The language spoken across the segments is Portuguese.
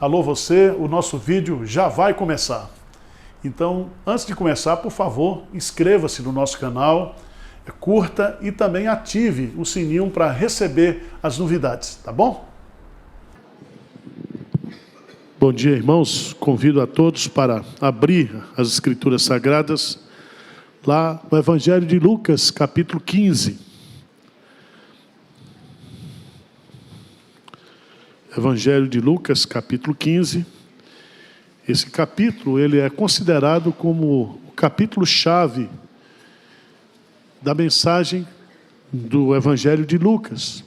Alô você, o nosso vídeo já vai começar. Então, antes de começar, por favor, inscreva-se no nosso canal, curta e também ative o sininho para receber as novidades, tá bom? Bom dia, irmãos. Convido a todos para abrir as Escrituras Sagradas lá no Evangelho de Lucas, capítulo 15. Evangelho de Lucas, capítulo 15. Esse capítulo ele é considerado como o capítulo-chave da mensagem do Evangelho de Lucas.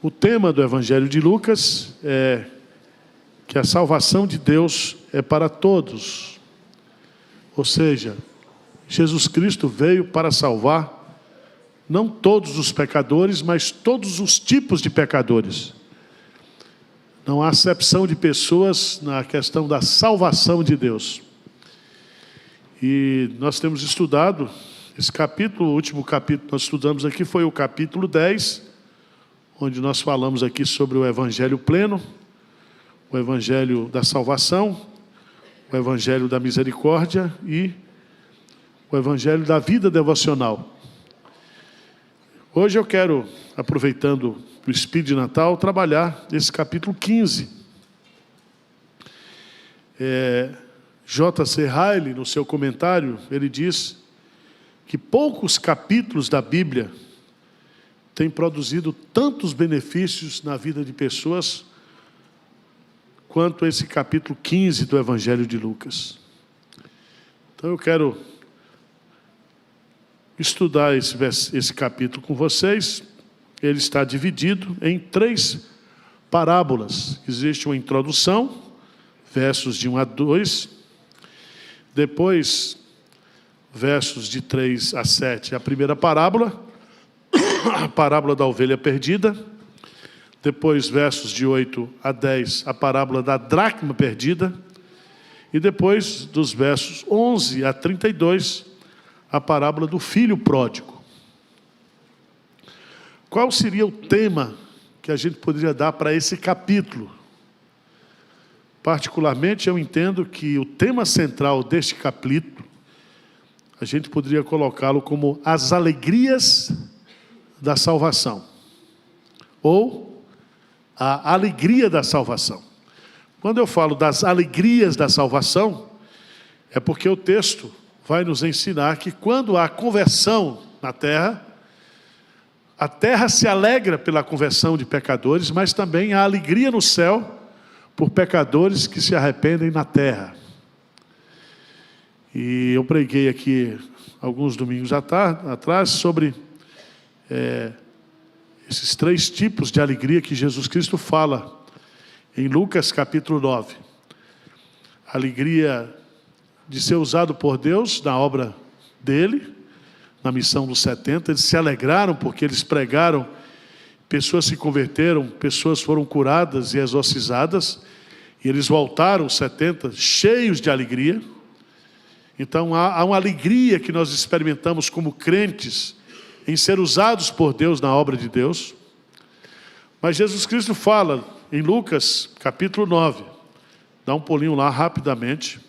O tema do Evangelho de Lucas é que a salvação de Deus é para todos. Ou seja, Jesus Cristo veio para salvar não todos os pecadores, mas todos os tipos de pecadores. Não há acepção de pessoas na questão da salvação de Deus. E nós temos estudado esse capítulo, o último capítulo que nós estudamos aqui foi o capítulo 10, onde nós falamos aqui sobre o Evangelho pleno, o Evangelho da salvação, o Evangelho da misericórdia e o Evangelho da vida devocional. Hoje eu quero, aproveitando o Espírito de Natal, trabalhar esse capítulo 15. J.C. Ryle, no seu comentário, ele diz que poucos capítulos da Bíblia têm produzido tantos benefícios na vida de pessoas quanto esse capítulo 15 do Evangelho de Lucas. Então eu quero estudar esse capítulo com vocês. Ele está dividido em 3 parábolas. Existe uma introdução, versos de 1 a 2. Depois, versos de 3 a 7, a primeira parábola, a parábola da ovelha perdida. Depois, versos de 8 a 10, a parábola da dracma perdida. E depois, dos versos 11 a 32, a parábola do filho pródigo. Qual seria o tema que a gente poderia dar para esse capítulo? Particularmente, eu entendo que o tema central deste capítulo, a gente poderia colocá-lo como as alegrias da salvação. Ou a alegria da salvação. Quando eu falo das alegrias da salvação, é porque o texto vai nos ensinar que quando há conversão na terra, a terra se alegra pela conversão de pecadores, mas também há alegria no céu por pecadores que se arrependem na terra. E eu preguei aqui alguns domingos atrás sobre esses 3 tipos de alegria que Jesus Cristo fala em Lucas capítulo 9. A alegria de ser usado por Deus na obra dele, na missão dos 70, eles se alegraram porque eles pregaram, pessoas se converteram, pessoas foram curadas e exorcizadas, e eles voltaram, os 70, cheios de alegria. Então há uma alegria que nós experimentamos como crentes, em ser usados por Deus na obra de Deus. Mas Jesus Cristo fala em Lucas capítulo 9, dá um pulinho lá rapidamente,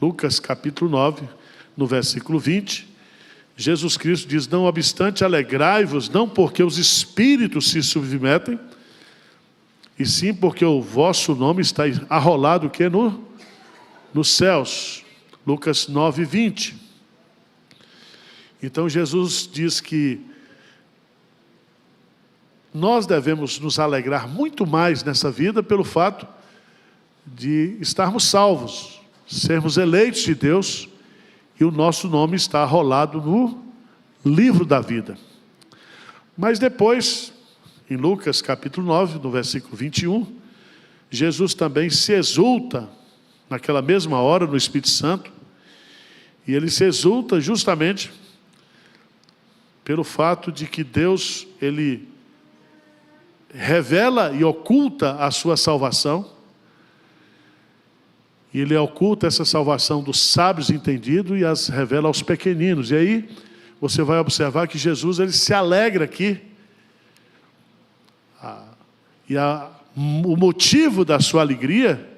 Lucas capítulo 9, no versículo 20, Jesus Cristo diz: não obstante alegrai-vos, não porque os espíritos se submetem, e sim porque o vosso nome está arrolado o que nos céus. Lucas 9, 20. Então Jesus diz que nós devemos nos alegrar muito mais nessa vida pelo fato de estarmos salvos, sermos eleitos de Deus, e o nosso nome está arrolado no livro da vida. Mas depois, em Lucas capítulo 9, no versículo 21, Jesus também se exulta, naquela mesma hora, no Espírito Santo, e ele se exulta justamente pelo fato de que Deus, ele revela e oculta a sua salvação, e ele oculta essa salvação dos sábios entendidos e as revela aos pequeninos. E aí você vai observar que Jesus ele se alegra aqui. E o motivo da sua alegria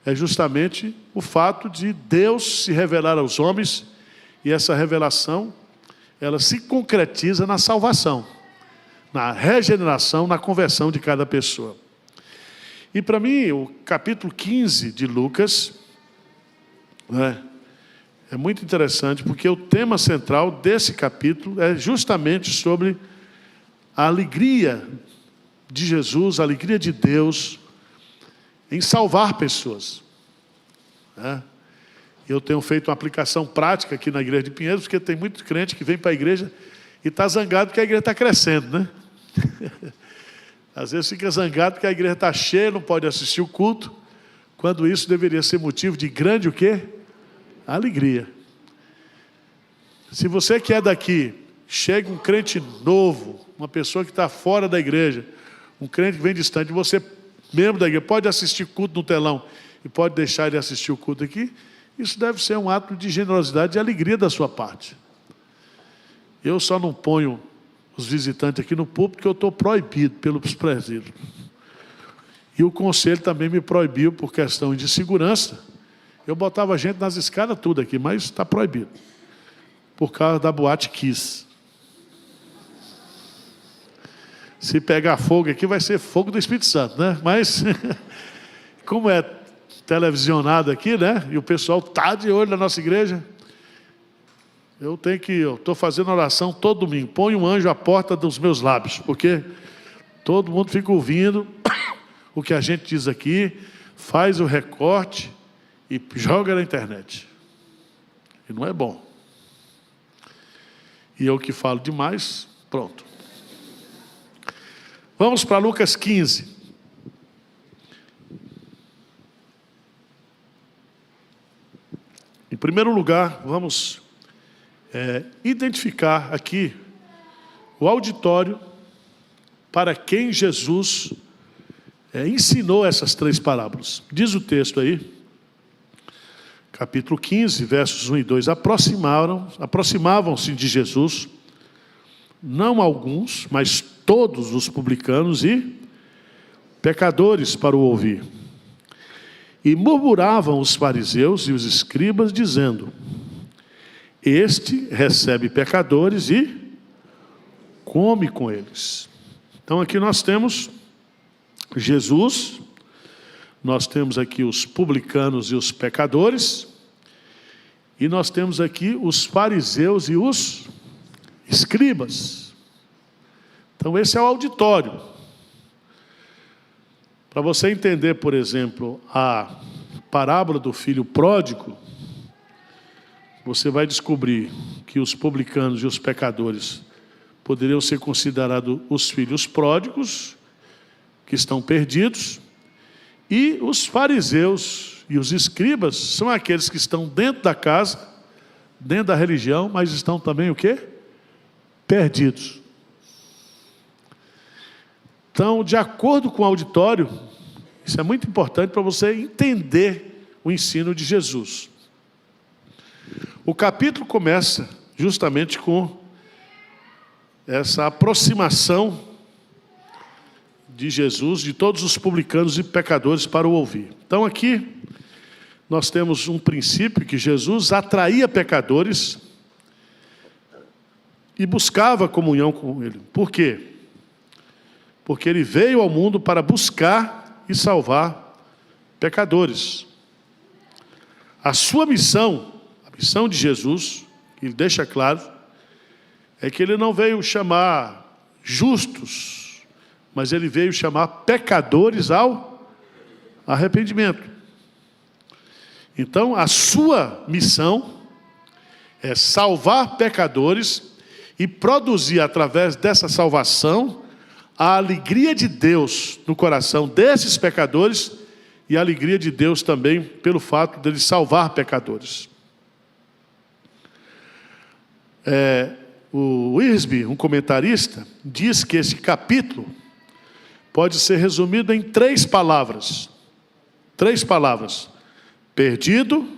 é justamente o fato de Deus se revelar aos homens, e essa revelação, ela se concretiza na salvação, na regeneração, na conversão de cada pessoa. E para mim, o capítulo 15 de Lucas, né, é muito interessante, porque o tema central desse capítulo é justamente sobre a alegria de Jesus, a alegria de Deus em salvar pessoas, né? Eu tenho feito uma aplicação prática aqui na igreja de Pinheiros, porque tem muito crente que vem para a igreja e está zangado porque a igreja está crescendo, né? Às vezes fica zangado porque a igreja está cheia, não pode assistir o culto, quando isso deveria ser motivo de grande o quê? Alegria. Se você que é daqui, chega um crente novo, uma pessoa que está fora da igreja, um crente que vem distante, você, membro da igreja, pode assistir culto no telão e pode deixar ele assistir o culto aqui, isso deve ser um ato de generosidade e alegria da sua parte. Eu só não ponho os visitantes aqui no púlpito porque eu estou proibido pelos presídios. E o conselho também me proibiu por questão de segurança. Eu botava gente nas escadas tudo aqui, mas está proibido. Por causa da Boate Kiss. Se pegar fogo aqui, vai ser fogo do Espírito Santo, né? Mas, como é televisionado aqui, né? E o pessoal está de olho na nossa igreja. Eu estou fazendo oração todo domingo. Põe um anjo à porta dos meus lábios, porque todo mundo fica ouvindo o que a gente diz aqui, faz o recorte e joga na internet. E não é bom. E eu que falo demais, pronto. Vamos para Lucas 15. Em primeiro lugar, vamos identificar aqui o auditório para quem Jesus ensinou essas três parábolas. Diz o texto aí, capítulo 15, versos 1 e 2. Aproximavam-se de Jesus, não alguns, mas todos os publicanos e pecadores para o ouvir. E murmuravam os fariseus e os escribas, dizendo: este recebe pecadores e come com eles. Então aqui nós temos Jesus, nós temos aqui os publicanos e os pecadores, e nós temos aqui os fariseus e os escribas. Então esse é o auditório. Para você entender, por exemplo, a parábola do filho pródigo, você vai descobrir que os publicanos e os pecadores poderiam ser considerados os filhos pródigos, que estão perdidos, e os fariseus e os escribas são aqueles que estão dentro da casa, dentro da religião, mas estão também o quê? Perdidos. Então, de acordo com o auditório, isso é muito importante para você entender o ensino de Jesus. O capítulo começa justamente com essa aproximação de Jesus, de todos os publicanos e pecadores para o ouvir. Então aqui nós temos um princípio que Jesus atraía pecadores e buscava comunhão com ele. Por quê? Porque ele veio ao mundo para buscar e salvar pecadores. A sua missão, a missão de Jesus, ele deixa claro, é que ele não veio chamar justos, mas ele veio chamar pecadores ao arrependimento. Então, a sua missão é salvar pecadores e produzir, através dessa salvação, a alegria de Deus no coração desses pecadores e a alegria de Deus também pelo fato de ele salvar pecadores. O Wiersbe, um comentarista, diz que esse capítulo pode ser resumido em três palavras. Três palavras: perdido,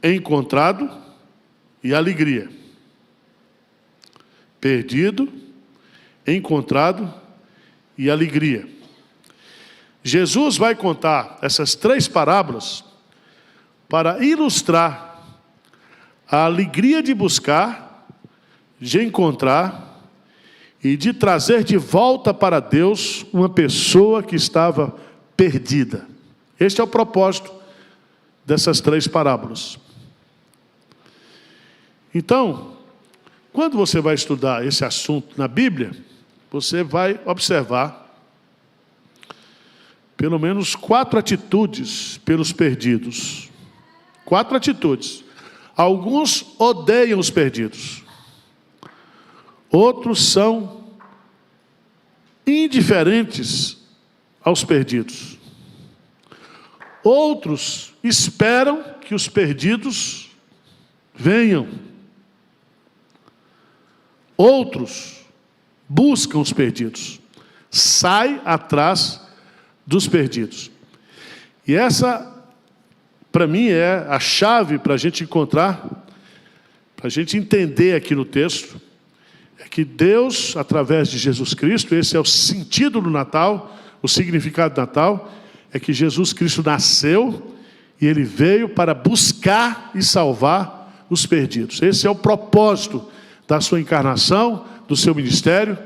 encontrado e alegria. Perdido, encontrado e alegria. Jesus vai contar essas 3 parábolas para ilustrar a alegria de buscar, de encontrar e de trazer de volta para Deus uma pessoa que estava perdida. Este é o propósito dessas 3 parábolas. Então, quando você vai estudar esse assunto na Bíblia, você vai observar pelo menos 4 atitudes pelos perdidos. 4 atitudes. Alguns odeiam os perdidos. Outros são indiferentes aos perdidos. Outros esperam que os perdidos venham. Outros buscam os perdidos. Sai atrás dos perdidos. E essa, para mim, é a chave para a gente encontrar, para a gente entender aqui no texto, é que Deus, através de Jesus Cristo, esse é o sentido do Natal, o significado do Natal, é que Jesus Cristo nasceu e Ele veio para buscar e salvar os perdidos. Esse é o propósito da sua encarnação, do seu ministério,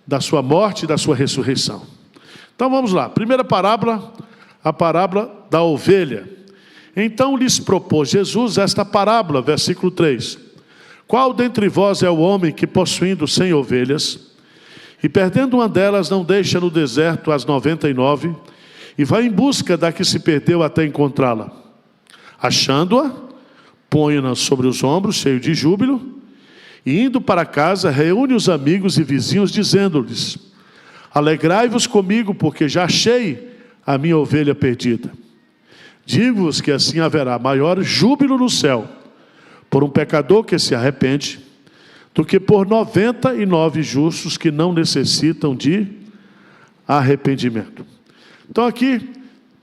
da sua morte e da sua ressurreição. Então vamos lá, primeira parábola, a parábola da ovelha. Então lhes propôs Jesus esta parábola, versículo 3. Qual dentre vós é o homem que, possuindo 100 ovelhas, e perdendo uma delas, não deixa no deserto as 99, e vai em busca da que se perdeu até encontrá-la? Achando-a, põe-na sobre os ombros, cheio de júbilo, e indo para casa, reúne os amigos e vizinhos, dizendo-lhes: alegrai-vos comigo, porque já achei a minha ovelha perdida. Digo-vos que assim haverá maior júbilo no céu por um pecador que se arrepende, do que por 99 justos que não necessitam de arrependimento. Então aqui,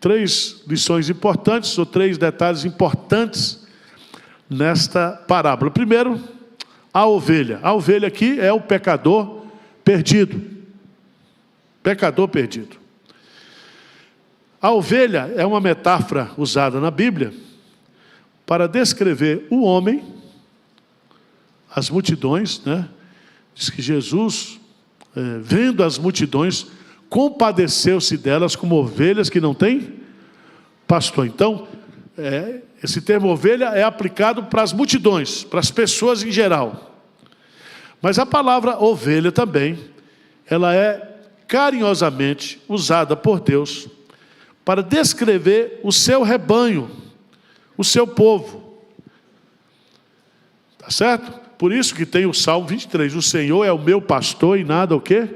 3 lições importantes, ou 3 detalhes importantes nesta parábola. Primeiro, a ovelha. A ovelha aqui é o pecador perdido. Pecador perdido. A ovelha é uma metáfora usada na Bíblia para descrever o homem, as multidões, né? Diz que Jesus, vendo as multidões, compadeceu-se delas como ovelhas que não têm pastor. Então, esse termo ovelha é aplicado para as multidões, para as pessoas em geral. Mas a palavra ovelha também, ela é carinhosamente usada por Deus para descrever o seu rebanho, o seu povo. Tá certo? Por isso que tem o Salmo 23, o Senhor é o meu pastor e nada o quê?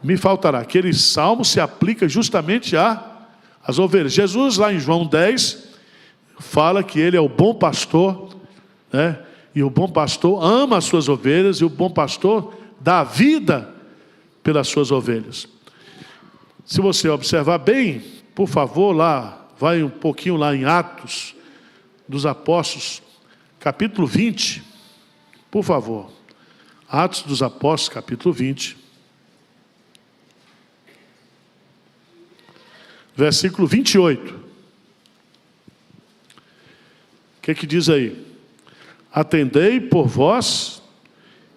Me faltará. Aquele salmo se aplica justamente às ovelhas. Jesus, lá em João 10, fala que Ele é o bom pastor, né? E o bom pastor ama as suas ovelhas, e o bom pastor dá vida pelas suas ovelhas. Se você observar bem, por favor, lá, vai um pouquinho lá em Atos dos Apóstolos, capítulo 20, por favor. Atos dos Apóstolos, capítulo 20. Versículo 28. O que diz aí? Atendei por vós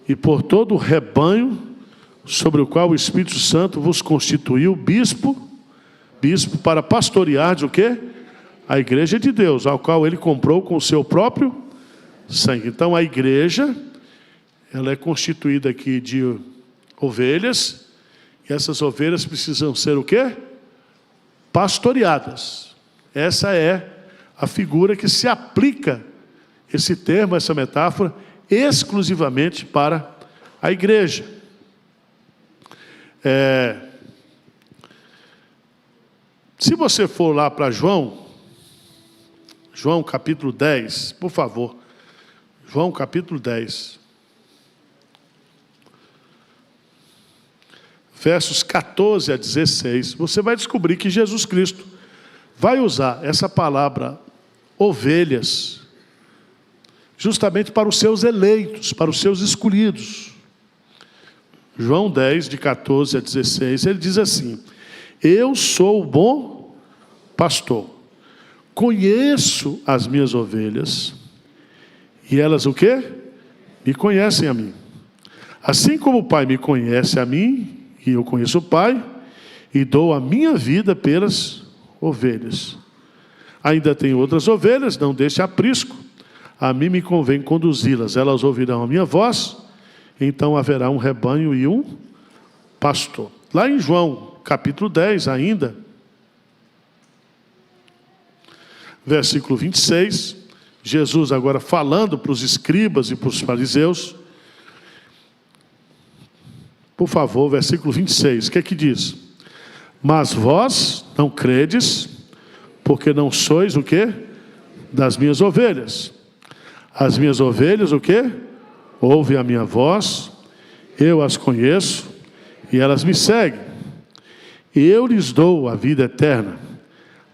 e por todo o rebanho sobre o qual o Espírito Santo vos constituiu bispo para pastorear de o quê? A igreja de Deus, ao qual Ele comprou com o seu próprio sangue. Então a igreja, ela é constituída aqui de ovelhas, e essas ovelhas precisam ser o quê? Pastoreadas. Essa é a figura que se aplica, esse termo, essa metáfora, exclusivamente para a igreja. Se você for lá para João capítulo 10, por favor. João capítulo 10. Versos 14 a 16, você vai descobrir que Jesus Cristo vai usar essa palavra ovelhas justamente para os seus eleitos, para os seus escolhidos. João 10, de 14 a 16, ele diz assim: Eu sou o bom pastor. Conheço as minhas ovelhas, e elas o quê? Me conhecem a mim. Assim como o Pai me conhece a mim, e eu conheço o Pai, e dou a minha vida pelas ovelhas. Ainda tem outras ovelhas, não deixe aprisco. A mim me convém conduzi-las. Elas ouvirão a minha voz, então haverá um rebanho e um pastor. Lá em João, capítulo 10 ainda, versículo 26, Jesus agora falando para os escribas e para os fariseus. Por favor, versículo 26, o que é que diz? Mas vós não credes, porque não sois o quê? Das minhas ovelhas. As minhas ovelhas o quê? Ouvem a minha voz, eu as conheço, e elas me seguem. Eu lhes dou a vida eterna,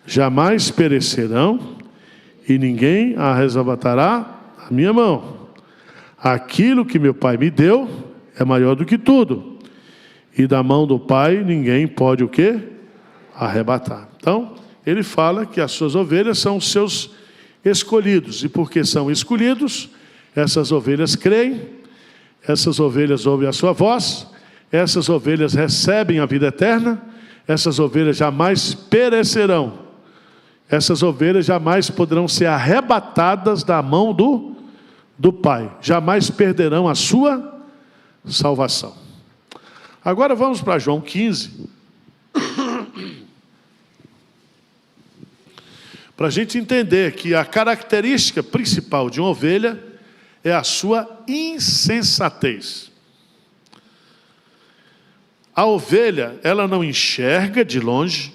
jamais perecerão, e ninguém a arrebatará da minha mão. Aquilo que meu Pai me deu é maior do que tudo, e da mão do Pai ninguém pode o quê? Arrebatar. Então, ele fala que as suas ovelhas são os seus escolhidos, e porque são escolhidos, essas ovelhas creem, essas ovelhas ouvem a sua voz, essas ovelhas recebem a vida eterna, essas ovelhas jamais perecerão, essas ovelhas jamais poderão ser arrebatadas da mão do Pai, jamais perderão a sua salvação. Agora vamos para João 15, para a gente entender que a característica principal de uma ovelha é a sua insensatez. A ovelha, ela não enxerga de longe,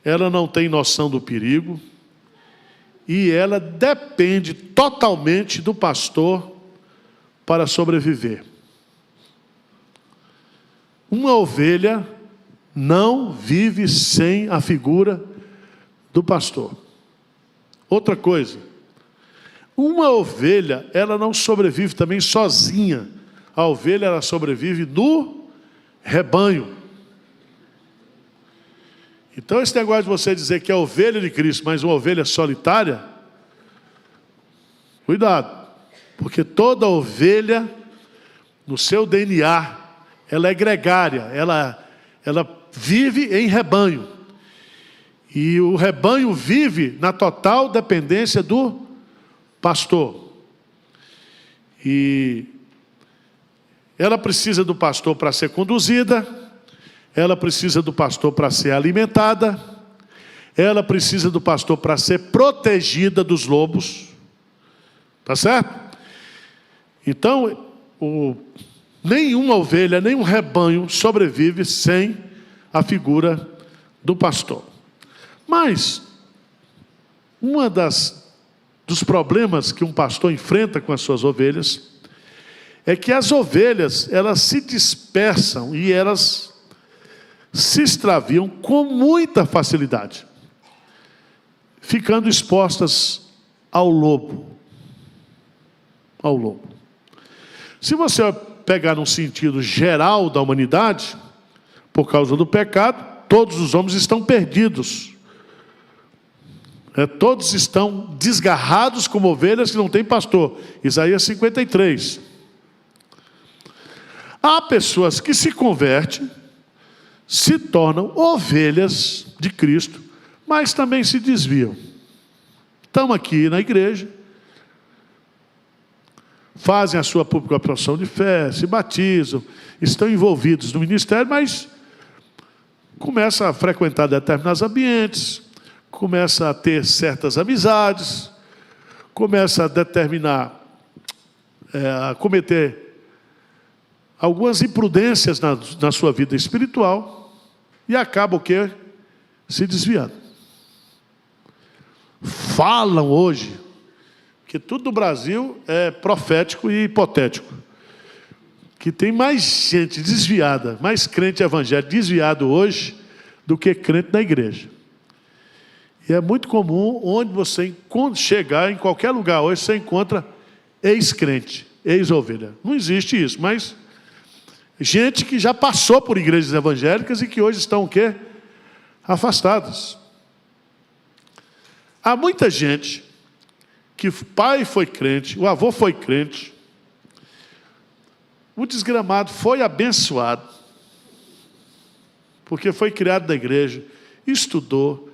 ela não tem noção do perigo, e ela depende totalmente do pastor para sobreviver. Uma ovelha não vive sem a figura do pastor. Outra coisa, uma ovelha, ela não sobrevive também sozinha. A ovelha, ela sobrevive no rebanho. Então esse negócio de você dizer que é ovelha de Cristo, mas uma ovelha solitária, cuidado, porque toda ovelha, no seu DNA, ela é gregária, ela vive em rebanho. E o rebanho vive na total dependência do pastor. E ela precisa do pastor para ser conduzida, ela precisa do pastor para ser alimentada, ela precisa do pastor para ser protegida dos lobos. Tá certo? Então, nenhuma ovelha, nenhum rebanho sobrevive sem a figura do pastor. Mas, dos problemas que um pastor enfrenta com as suas ovelhas, é que as ovelhas, elas se dispersam e elas se extraviam com muita facilidade, ficando expostas ao lobo. Ao lobo. Se você pegar num sentido geral da humanidade, por causa do pecado, todos os homens estão perdidos. Todos estão desgarrados como ovelhas que não têm pastor. Isaías 53. Há pessoas que se convertem, se tornam ovelhas de Cristo, mas também se desviam. Estão aqui na igreja, fazem a sua pública profissão de fé, se batizam, estão envolvidos no ministério, mas começam a frequentar determinados ambientes, começa a ter certas amizades, começa a determinar, a cometer algumas imprudências na sua vida espiritual, e acaba o quê? Se desviando. Falam hoje que tudo no Brasil é profético e hipotético, que tem mais gente desviada, mais crente evangélico desviado hoje do que crente na igreja. E é muito comum, onde você chegar, em qualquer lugar hoje, você encontra ex-crente, ex-ovelha. Não existe isso, mas gente que já passou por igrejas evangélicas e que hoje estão o quê? afastadas. Há muita gente que o pai foi crente, o avô foi crente, o desgramado foi abençoado, porque foi criado na igreja, estudou.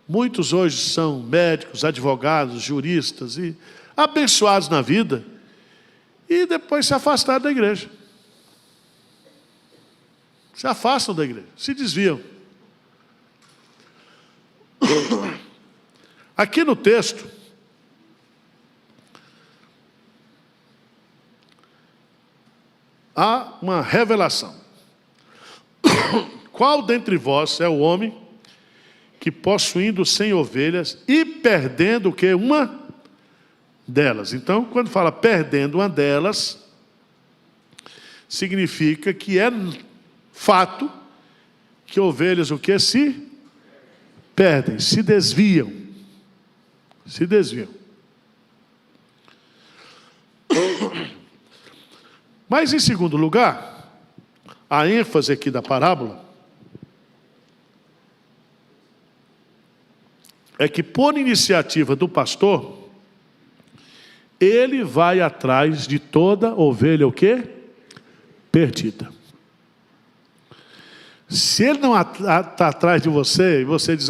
Muitos hoje são médicos, advogados, juristas, e abençoados na vida, e depois se afastaram da igreja. Se afastam da igreja, se desviam. Aqui no texto, há uma revelação. Qual dentre vós é o homem que, possuindo 100 ovelhas e perdendo o quê? Uma delas. Então, quando fala perdendo uma delas, significa que é fato que ovelhas o quê? Se perdem, se desviam. Se desviam. Mas, em segundo lugar, a ênfase aqui da parábola é que, por iniciativa do pastor, ele vai atrás de toda ovelha o quê? Perdida. Se ele não está atrás de você, e você diz,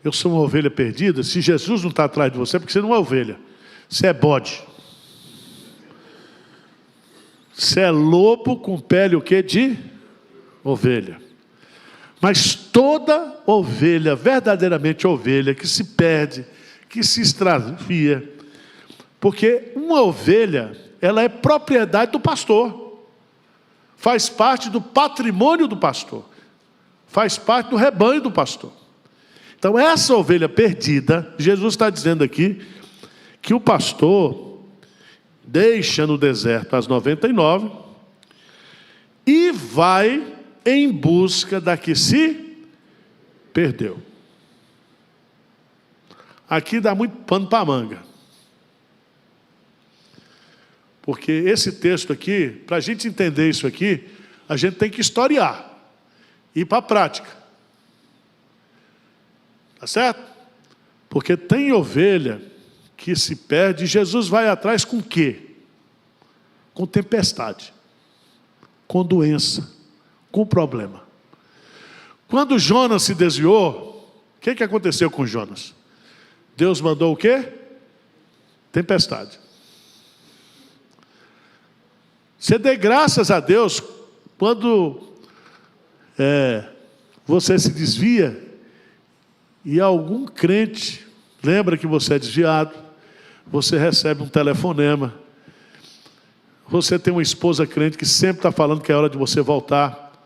eu sou uma ovelha perdida, se Jesus não está atrás de você, é porque você não é ovelha, você é bode. Você é lobo com pele o quê? De ovelha. Mas toda ovelha, verdadeiramente ovelha, que se perde, que se extravia, porque uma ovelha, ela é propriedade do pastor, faz parte do patrimônio do pastor, faz parte do rebanho do pastor. Então essa ovelha perdida, Jesus está dizendo aqui, que o pastor deixa no deserto as 99 e vai em busca da que se perdeu. Aqui dá muito pano para manga. Porque esse texto aqui, para a gente entender isso aqui, a gente tem que historiar, ir para a prática. Tá certo? Porque tem ovelha que se perde, e Jesus vai atrás com o quê? Com tempestade, com doença, com problema. Quando Jonas se desviou, o que aconteceu com Jonas? Deus mandou o quê? Tempestade. Você dê graças a Deus quando você se desvia e algum crente lembra que você é desviado, você recebe um telefonema, você tem uma esposa crente que sempre está falando que é hora de você voltar,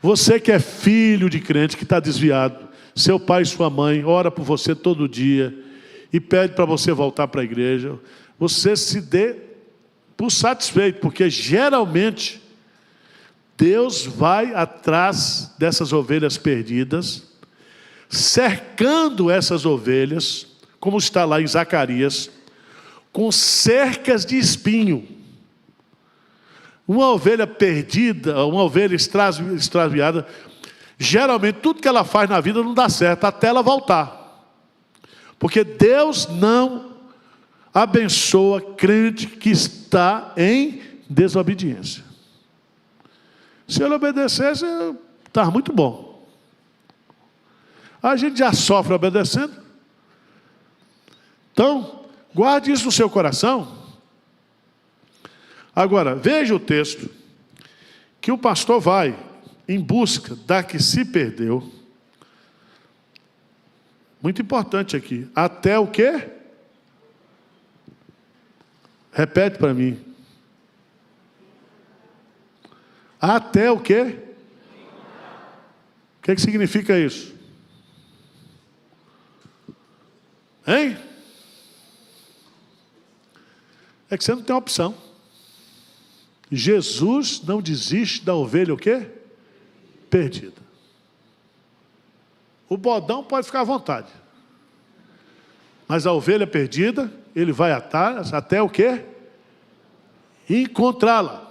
você que é filho de crente que está desviado, seu pai e sua mãe ora por você todo dia e pede para você voltar para a igreja, você se dê por satisfeito, porque geralmente Deus vai atrás dessas ovelhas perdidas, cercando essas ovelhas, como está lá em Zacarias, com cercas de espinho. Uma ovelha perdida, uma ovelha extraviada, geralmente tudo que ela faz na vida não dá certo, até ela voltar. Porque Deus não abençoa crente que está em desobediência. Se ele obedecesse, estava muito bom. A gente já sofre obedecendo. Então, guarde isso no seu coração. Agora, veja o texto, que o pastor vai em busca da que se perdeu. Muito importante aqui. Até o quê? Repete para mim. Até o quê? O que significa isso? Hein? É que você não tem opção. Jesus não desiste da ovelha o quê? Perdida. O bodão pode ficar à vontade. Mas a ovelha perdida, ele vai atrás até o quê? Encontrá-la.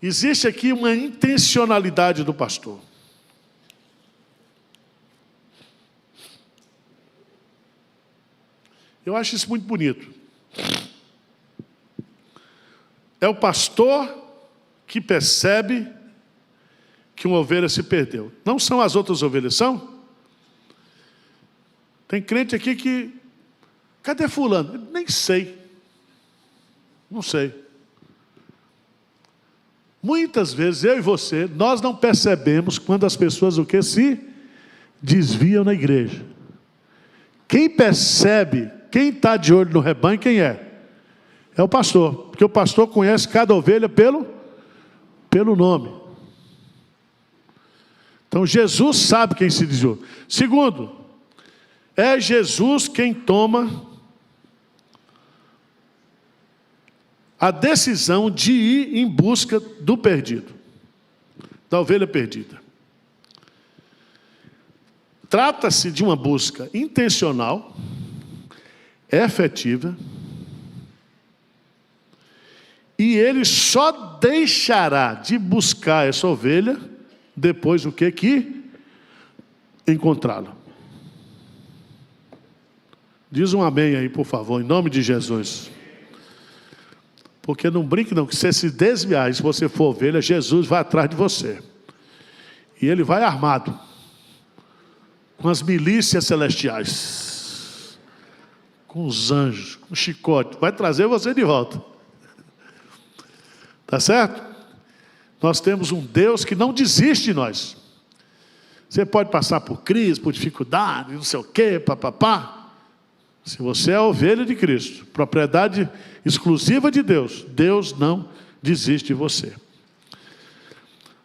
Existe aqui uma intencionalidade do pastor. Eu acho isso muito bonito. É o pastor que percebe que uma ovelha se perdeu. Não são as outras ovelhas, são? Tem crente aqui que... Cadê fulano? Nem sei. Não sei. Muitas vezes, eu e você, nós não percebemos quando as pessoas o que se desviam na igreja. Quem percebe, quem está de olho no rebanho, quem é? É o pastor. Porque o pastor conhece cada ovelha pelo nome. Então Jesus sabe quem se desviou. Segundo, é Jesus quem toma a decisão de ir em busca do perdido, da ovelha perdida. Trata-se de uma busca intencional, efetiva, e ele só deixará de buscar essa ovelha depois do que encontrá-la. Diz um amém aí, por favor, em nome de Jesus. Porque não brinque não, que se se desviar, e se você for ovelha, Jesus vai atrás de você. E ele vai armado, com as milícias celestiais, com os anjos, com o chicote, vai trazer você de volta. Tá certo? Nós temos um Deus que não desiste de nós. Você pode passar por crise, por dificuldade, não sei o quê, papapá. Se você é a ovelha de Cristo, propriedade exclusiva de Deus, Deus não desiste de você.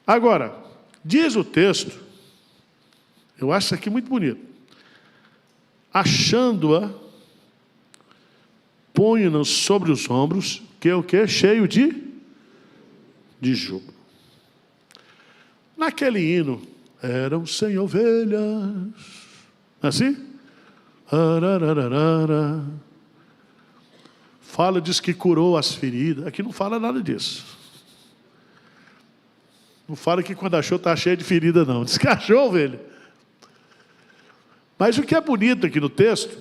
Agora, diz o texto, eu acho isso aqui muito bonito. Achando-a, põe-nos sobre os ombros, que é o quê? Cheio de júbilo. Naquele hino, eram 100 ovelhas. Assim? Arararara. Fala, diz que curou as feridas. Aqui não fala nada disso. Não fala que quando achou está cheio de ferida, não. Diz que achou, ovelha. Mas o que é bonito aqui no texto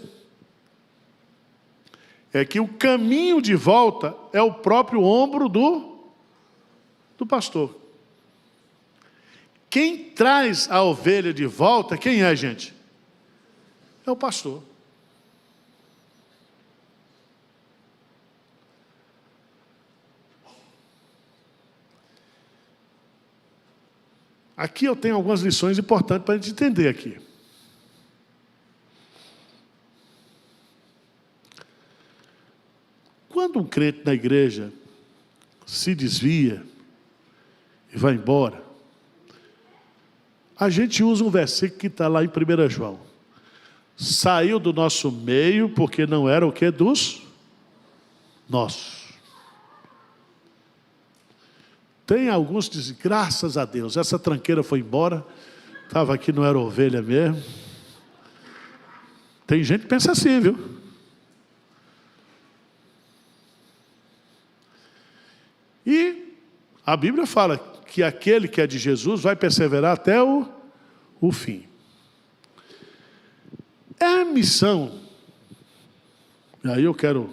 é que o caminho de volta é o próprio ombro do pastor. Quem traz a ovelha de volta, quem é, gente? É o pastor. Aqui eu tenho algumas lições importantes para a gente entender aqui. Quando um crente na igreja se desvia e vai embora, a gente usa um versículo que está lá em 1 João. Saiu do nosso meio porque não era o que dos nossos. Tem alguns que dizem, graças a Deus, essa tranqueira foi embora, estava aqui, não era ovelha mesmo. Tem gente que pensa assim, viu? E a Bíblia fala que aquele que é de Jesus vai perseverar até o fim. É a missão. E aí eu quero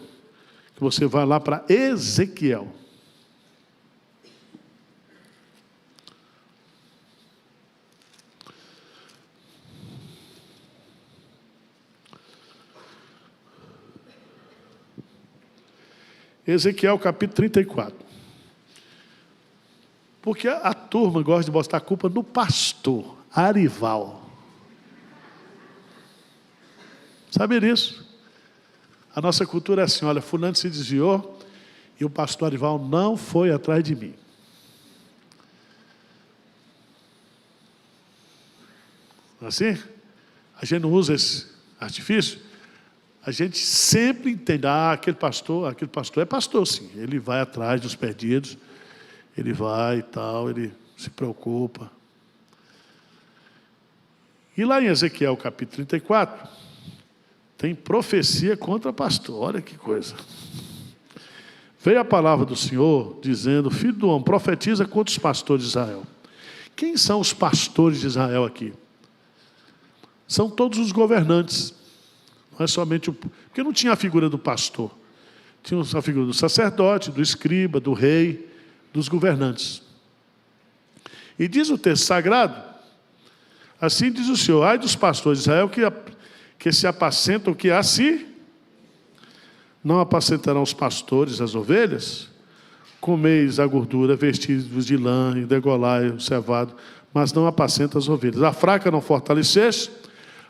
que você vá lá para Ezequiel. Ezequiel capítulo 34. Porque a turma gosta de botar a culpa no pastor, Arival. Sabe disso? A nossa cultura é assim, olha, fulano se desviou e o pastor Arival não foi atrás de mim. Assim? A gente não usa esse artifício? A gente sempre entende, aquele pastor é pastor, sim. Ele vai atrás dos perdidos, ele vai e tal, ele se preocupa. E lá em Ezequiel capítulo 34, tem profecia contra pastor, olha que coisa. Veio a palavra do Senhor dizendo, filho do homem, profetiza contra os pastores de Israel. Quem são os pastores de Israel aqui? São todos os governantes, Não é somente porque não tinha a figura do pastor. Tinha a figura do sacerdote, do escriba, do rei, dos governantes. E diz o texto sagrado, assim diz o Senhor: ai dos pastores de Israel que se apacentam, que assim não apacentarão os pastores as ovelhas? Comeis a gordura, vestis-vos de lã e degolai o cevado, mas não apacenta as ovelhas. A fraca não fortaleceste,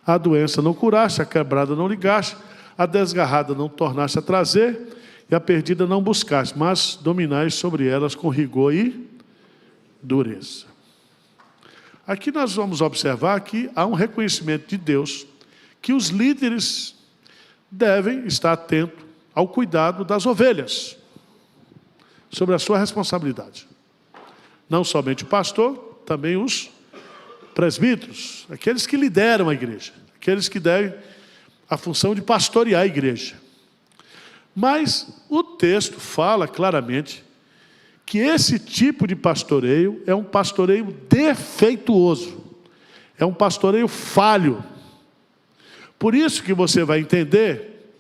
a doença não curaste, a quebrada não ligaste, a desgarrada não tornaste a trazer, e a perdida não buscaste, mas dominais sobre elas com rigor e dureza. Aqui nós vamos observar que há um reconhecimento de Deus, que os líderes devem estar atentos ao cuidado das ovelhas, sobre a sua responsabilidade. Não somente o pastor, também os presbíteros, aqueles que lideram a igreja, aqueles que devem a função de pastorear a igreja. Mas o texto fala claramente que esse tipo de pastoreio é um pastoreio defeituoso, é um pastoreio falho. Por isso que você vai entender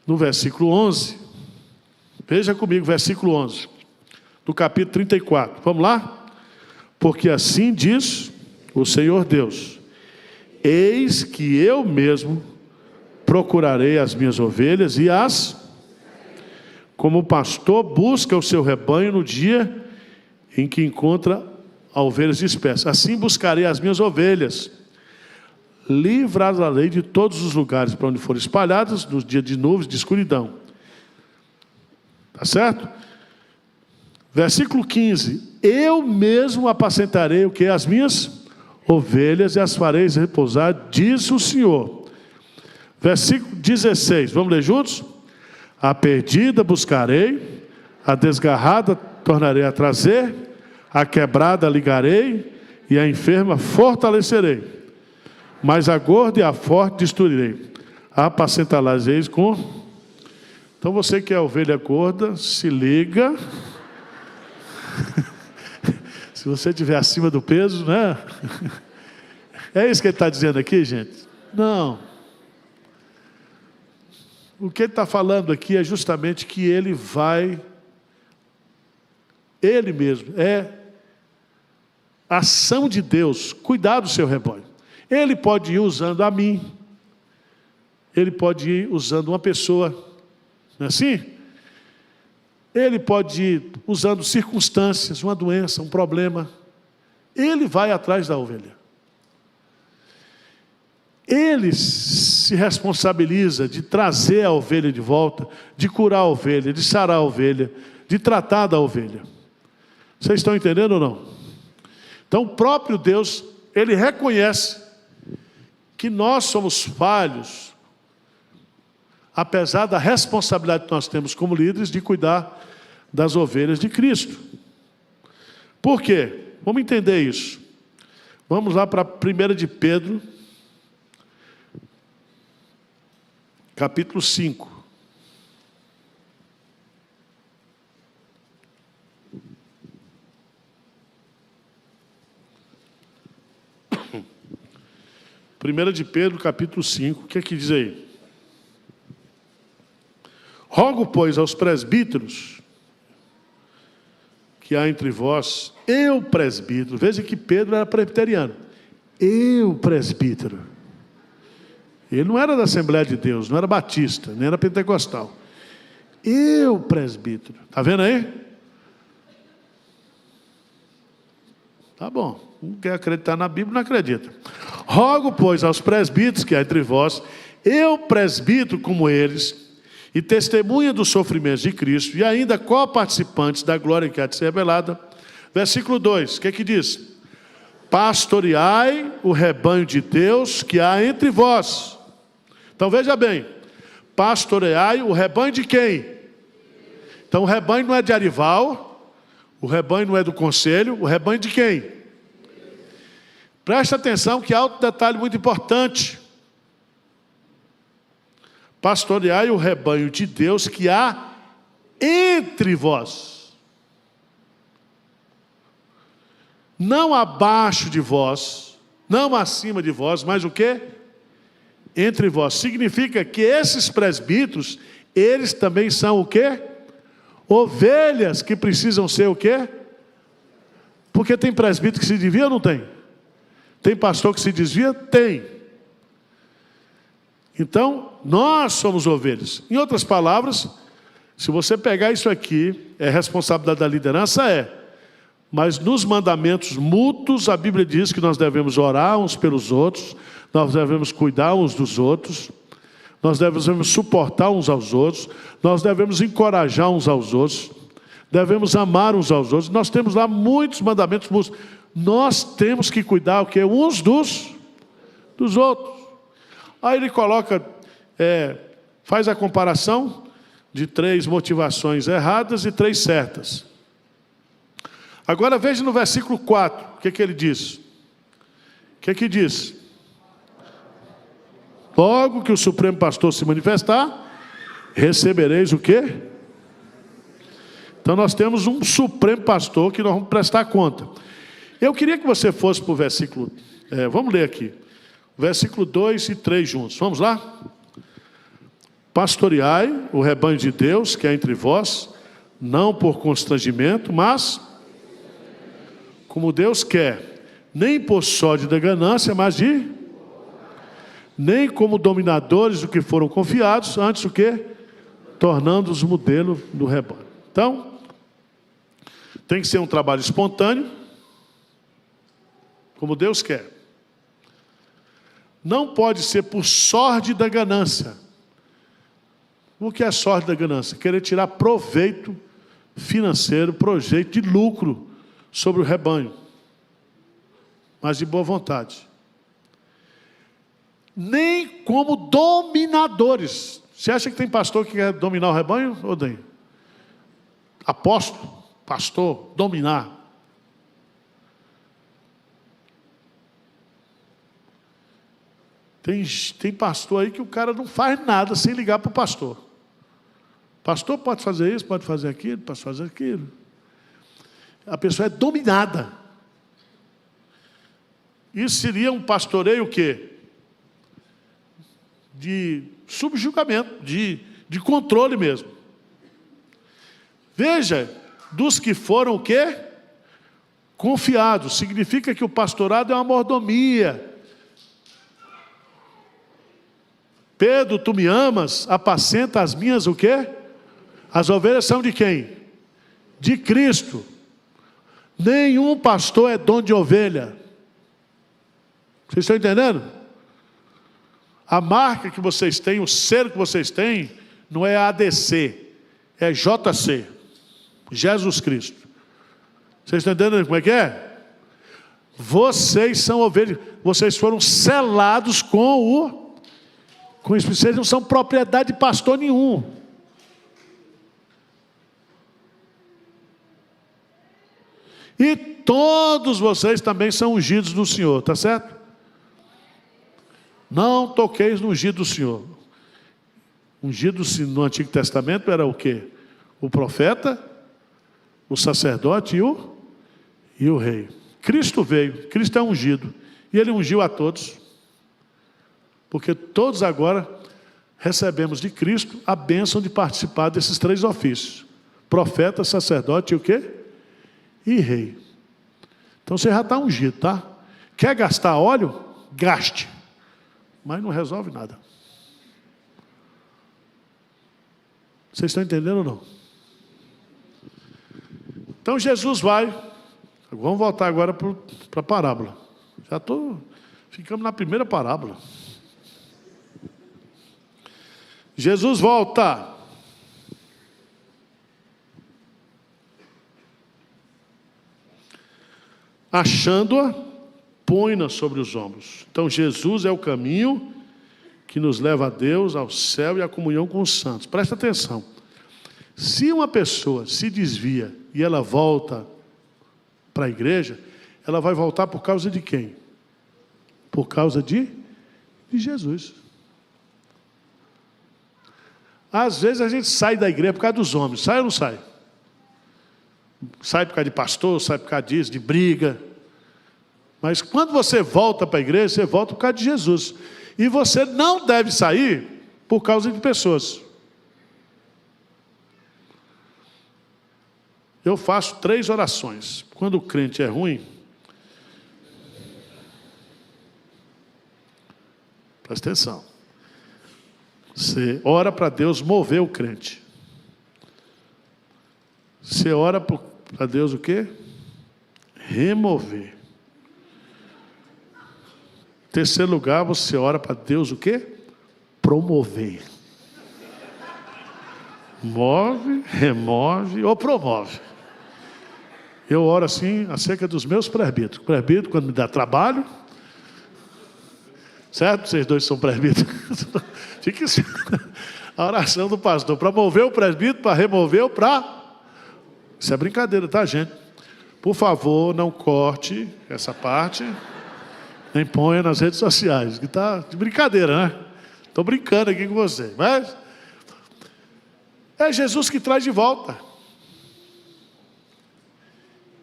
no versículo 11, veja comigo, versículo 11, do capítulo 34, vamos lá? Porque assim diz o Senhor Deus: eis que eu mesmo procurarei as minhas ovelhas e como o pastor busca o seu rebanho no dia em que encontra ovelhas dispersas, assim buscarei as minhas ovelhas, livrá-las de todos os lugares para onde forem espalhadas, nos dias de nuvens, de escuridão. Tá certo? Versículo 15: eu mesmo apacentarei o que? As minhas ovelhas e as farei repousar, diz o Senhor. Versículo 16, vamos ler juntos? A perdida buscarei, a desgarrada tornarei a trazer, a quebrada ligarei e a enferma fortalecerei, mas a gorda e a forte destruirei, apacentá-las-eis com... Então você que é ovelha gorda, se liga. Se você estiver acima do peso, né? É isso que ele está dizendo aqui, gente? Não. O que ele está falando aqui é justamente que ele mesmo, é ação de Deus, cuidar do seu rebanho. Ele pode ir usando a mim, ele pode ir usando uma pessoa, não é assim? Ele pode ir usando circunstâncias, uma doença, um problema. Ele vai atrás da ovelha. Ele se responsabiliza de trazer a ovelha de volta, de curar a ovelha, de sarar a ovelha, de tratar da ovelha. Vocês estão entendendo ou não? Então o próprio Deus, ele reconhece que nós somos falhos, apesar da responsabilidade que nós temos como líderes de cuidar das ovelhas de Cristo. Por quê? Vamos entender isso. Vamos lá para 1 de Pedro, capítulo 5. Primeira de Pedro, capítulo 5, o que é que diz aí? Rogo, pois, aos presbíteros que há entre vós, eu presbítero, veja que Pedro era presbiteriano, eu presbítero, ele não era da Assembleia de Deus, não era batista, nem era pentecostal, eu presbítero, está vendo aí? Tá bom, não quer acreditar na Bíblia, não acredita. Rogo, pois, aos presbíteros que há entre vós, eu presbítero como eles, e testemunha dos sofrimentos de Cristo, e ainda co-participantes da glória que há de ser revelada. Versículo 2, o que é que diz? Pastoreai o rebanho de Deus que há entre vós. Então veja bem, pastoreai o rebanho de quem? Então o rebanho não é de Arival, o rebanho não é do conselho, o rebanho de quem? Presta atenção que há outro detalhe muito importante. Pastoreai o rebanho de Deus que há entre vós. Não abaixo de vós, não acima de vós, mas o quê? entre vós. Significa que esses presbíteros, eles também são o quê? Ovelhas que precisam ser o quê? Porque tem presbítero que se desvia ou não tem? Tem pastor que se desvia? Tem. Então, nós somos ovelhas. Em outras palavras, se você pegar isso aqui, é responsabilidade da liderança? Mas nos mandamentos mútuos, a Bíblia diz que nós devemos orar uns pelos outros, nós devemos cuidar uns dos outros, nós devemos suportar uns aos outros, nós devemos encorajar uns aos outros, devemos amar uns aos outros. Nós temos lá muitos mandamentos mútuos. Nós temos que cuidar o quê? Uns dos outros. Aí ele coloca, faz a comparação de 3 motivações erradas e 3 certas. Agora veja no versículo 4, o que ele diz? O que diz? Logo que o Supremo Pastor se manifestar, recebereis o quê? Então nós temos um Supremo Pastor que nós vamos prestar conta. Eu queria que você fosse para o versículo, vamos ler aqui, versículo 2 e 3 juntos, vamos lá? Pastoreai o rebanho de Deus que é entre vós, não por constrangimento, mas como Deus quer, nem por sorte da ganância, mas nem como dominadores do que foram confiados, antes o quê? Tornando-os modelo do rebanho. Então, tem que ser um trabalho espontâneo, como Deus quer. Não pode ser por sorte da ganância. O que é sorte da ganância? Querer tirar proveito financeiro, projeto de lucro sobre o rebanho, mas de boa vontade. Nem como dominadores. Você acha que tem pastor que quer dominar o rebanho? Ou nem? Apóstolo, pastor, dominar. Tem pastor aí que o cara não faz nada sem ligar para o pastor. Pastor pode fazer isso, pode fazer aquilo, pode fazer aquilo. A pessoa é dominada. Isso seria um pastoreio o quê? De subjugamento, de controle mesmo. Veja, dos que foram o quê? Confiados. Significa que o pastorado é uma mordomia. Pedro, tu me amas, apacenta as minhas o quê? As ovelhas são de quem? De Cristo. Nenhum pastor é dono de ovelha. Vocês estão entendendo? A marca que vocês têm, o selo que vocês têm, não é ADC, é JC, Jesus Cristo. Vocês estão entendendo como é que é? Vocês são ovelhas, vocês foram selados com o Espírito. Vocês não são propriedade de pastor nenhum. E todos vocês também são ungidos do Senhor, tá certo? Não toqueis no ungido do Senhor. Ungido no Antigo Testamento era o quê? O profeta, o sacerdote e o rei. Cristo veio, Cristo é ungido. E ele ungiu a todos. Porque todos agora recebemos de Cristo a bênção de participar desses 3 ofícios. Profeta, sacerdote e o quê? E rei. Então você já está ungido, tá? Quer gastar óleo? Gaste. Mas não resolve nada. Vocês estão entendendo ou não? Então Jesus vai. Vamos voltar agora para a parábola. Ficamos na primeira parábola. Jesus volta. Achando-a, põe-na sobre os ombros. Então Jesus é o caminho que nos leva a Deus, ao céu e à comunhão com os santos. Presta atenção. Se uma pessoa se desvia e ela volta para a igreja, ela vai voltar por causa de quem? Por causa de Jesus. Às vezes a gente sai da igreja por causa dos homens. Sai ou não sai? Sai por causa de pastor, sai por causa disso, de briga. Mas quando você volta para a igreja, você volta por causa de Jesus. E você não deve sair por causa de pessoas. Eu faço 3 orações. Quando o crente é ruim, presta atenção. Você ora para Deus mover o crente. Você ora para Deus o quê? Remover. Terceiro lugar, você ora para Deus o quê? Promover. Move, remove ou promove. Eu oro assim acerca dos meus presbíteros. Presbítero, quando me dá trabalho, certo? Vocês dois são presbíteros. Fica assim. A oração do pastor, para mover o presbítero, para remover ou para... Isso é brincadeira, tá, gente? Por favor, não corte essa parte, nem ponha nas redes sociais, que tá de brincadeira, né? Estou brincando aqui com você, mas é Jesus que traz de volta.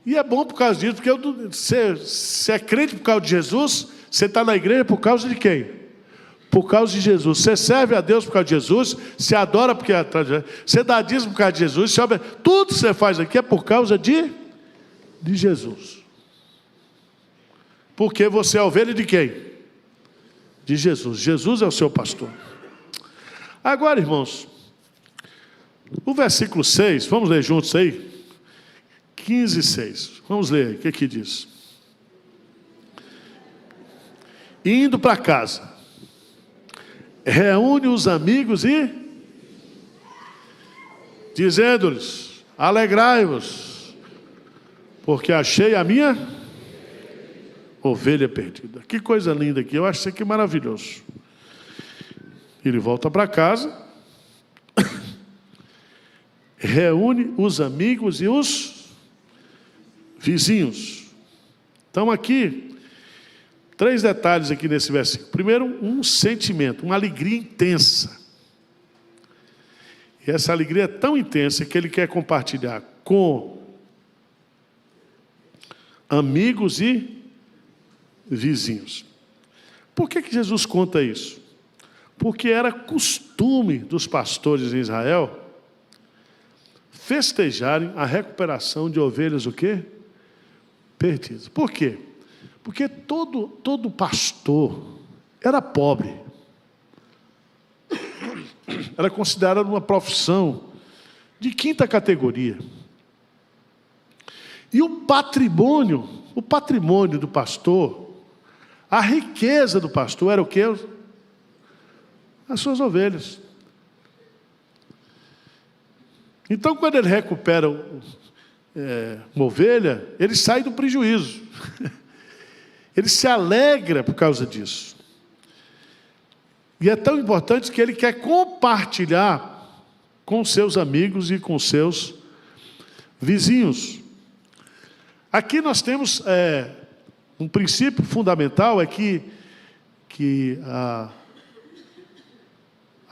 E é bom por causa disso, porque você é crente por causa de Jesus, você está na igreja por causa de quem? Por causa de Jesus. Você serve a Deus por causa de Jesus, você adora porque você dá dízimo por causa de Jesus, tudo que você faz aqui é por causa de Jesus. Porque você é ovelha de quem? De Jesus. Jesus é o seu pastor. Agora, irmãos, o versículo 6, vamos ler juntos aí? 15 e 6. Vamos ler aí, o que diz? Indo para casa, reúne os amigos e dizendo-lhes: alegrai-vos, porque achei a minha ovelha perdida. Que coisa linda aqui, eu acho isso aqui maravilhoso. Ele volta para casa, reúne os amigos e os vizinhos. Então aqui, 3 detalhes aqui nesse versículo. Primeiro, um sentimento, uma alegria intensa. E essa alegria é tão intensa que ele quer compartilhar com amigos e vizinhos. Por que Jesus conta isso? Porque era costume dos pastores em Israel festejarem a recuperação de ovelhas o quê? Perdidas. Por quê? Porque todo pastor era pobre. Era considerado uma profissão de 5ª categoria. E o patrimônio do pastor, a riqueza do pastor era o quê? As suas ovelhas. Então, quando ele recupera uma ovelha, ele sai do prejuízo. Ele se alegra por causa disso. E é tão importante que ele quer compartilhar com seus amigos e com seus vizinhos. Aqui nós temos um princípio fundamental, é que a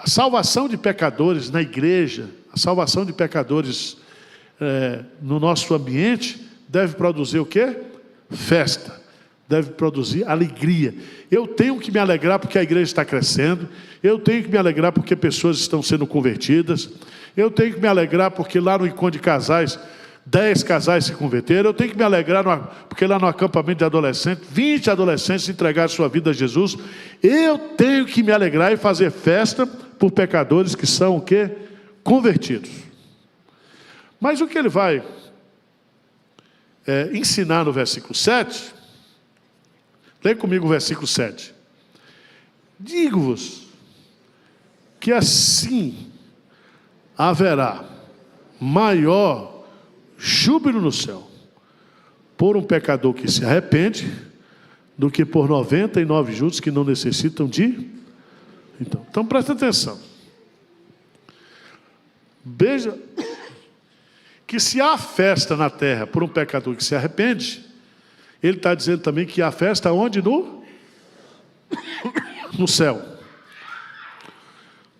salvação de pecadores na igreja, a salvação de pecadores no nosso ambiente deve produzir o quê? Festa. Deve produzir alegria. Eu tenho que me alegrar porque a igreja está crescendo. Eu tenho que me alegrar porque pessoas estão sendo convertidas. Eu tenho que me alegrar porque lá no encontro de casais, 10 casais se converteram. Eu tenho que me alegrar porque lá no acampamento de adolescentes, 20 adolescentes entregaram sua vida a Jesus. Eu tenho que me alegrar e fazer festa por pecadores que são o quê? Convertidos. Mas o que ele vai ensinar no versículo 7... Lê comigo o versículo 7. Digo-vos que assim haverá maior júbilo no céu por um pecador que se arrepende do que por 99 justos que não necessitam de... Então presta atenção. Veja que se há festa na terra por um pecador que se arrepende, ele está dizendo também que há festa onde? No céu.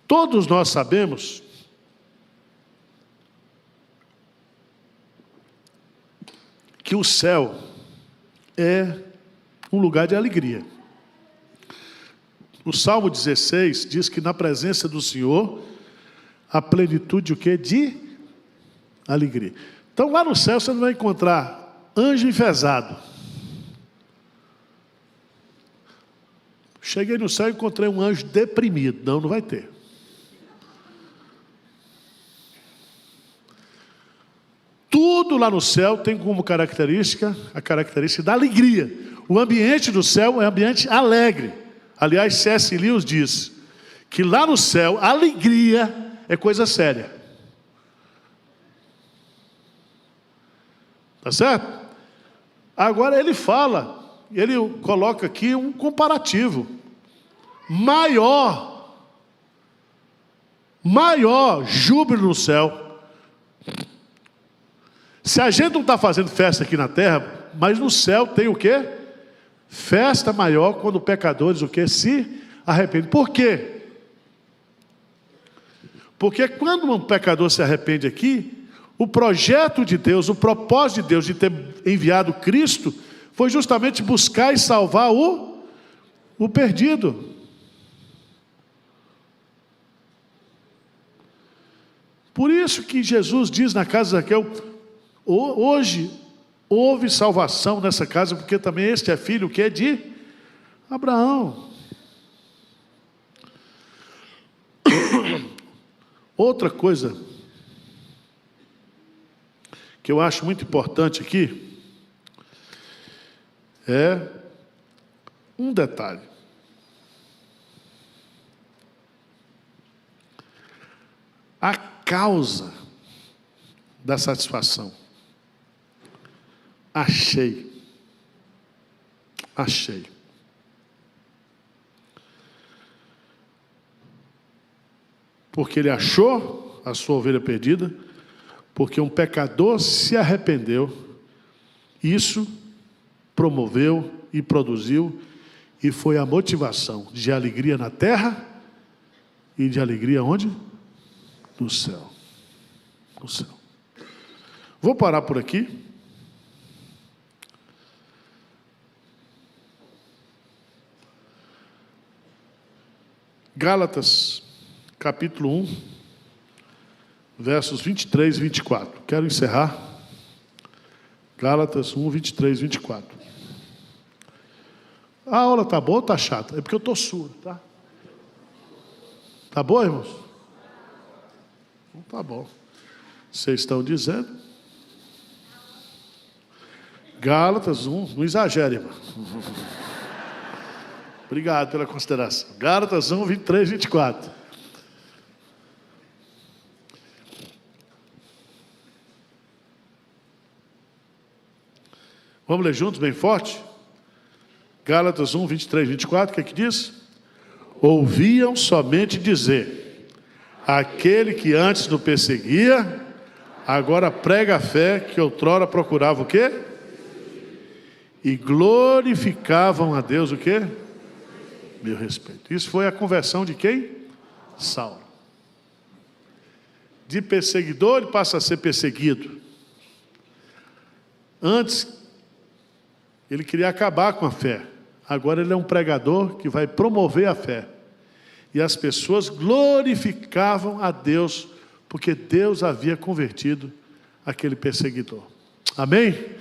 Todos nós sabemos que o céu é um lugar de alegria. O Salmo 16 diz que na presença do Senhor, a plenitude o quê? De alegria. Então lá no céu você não vai encontrar anjo enfesado. Cheguei no céu e encontrei um anjo deprimido. Não, não vai ter. Tudo lá no céu tem como característica a característica da alegria. O ambiente do céu é um ambiente alegre. Aliás, C.S. Lewis diz que lá no céu, a alegria é coisa séria. Tá certo? Agora ele fala, ele coloca aqui um comparativo. Maior júbilo no céu. Se a gente não está fazendo festa aqui na terra, mas no céu tem o quê? Festa maior quando pecadores o quê? Se arrependem. Por quê? Porque quando um pecador se arrepende aqui, o projeto de Deus, o propósito de Deus de ter enviado Cristo, foi justamente buscar e salvar o perdido. Por isso que Jesus diz na casa de Zaqueu, hoje houve salvação nessa casa, porque também este é filho que é de Abraão. Outra coisa que eu acho muito importante aqui é um detalhe. A causa da satisfação. Achei. Porque ele achou a sua ovelha perdida, porque um pecador se arrependeu, isso promoveu e produziu, e foi a motivação de alegria na terra e de alegria onde? No céu. No céu. Vou parar por aqui. Gálatas, capítulo 1, versos 23 e 24. Quero encerrar. Gálatas 1, 23 e 24. A aula está boa ou está chata? É porque eu estou surdo, tá? Tá boa, irmãos? Então tá bom. Vocês estão dizendo? Gálatas 1, não exagere, irmão. Obrigado pela consideração. Gálatas 1, 23 e 24. Vamos ler juntos, bem forte? Gálatas 1, 23 e 24, o que é que diz? Ouviam somente dizer, aquele que antes nos perseguia, agora prega a fé que outrora procurava o quê? E glorificavam a Deus o quê? Meu respeito. Isso foi a conversão de quem? Saulo. De perseguidor ele passa a ser perseguido. Antes, ele queria acabar com a fé. Agora ele é um pregador que vai promover a fé. E as pessoas glorificavam a Deus, porque Deus havia convertido aquele perseguidor. Amém?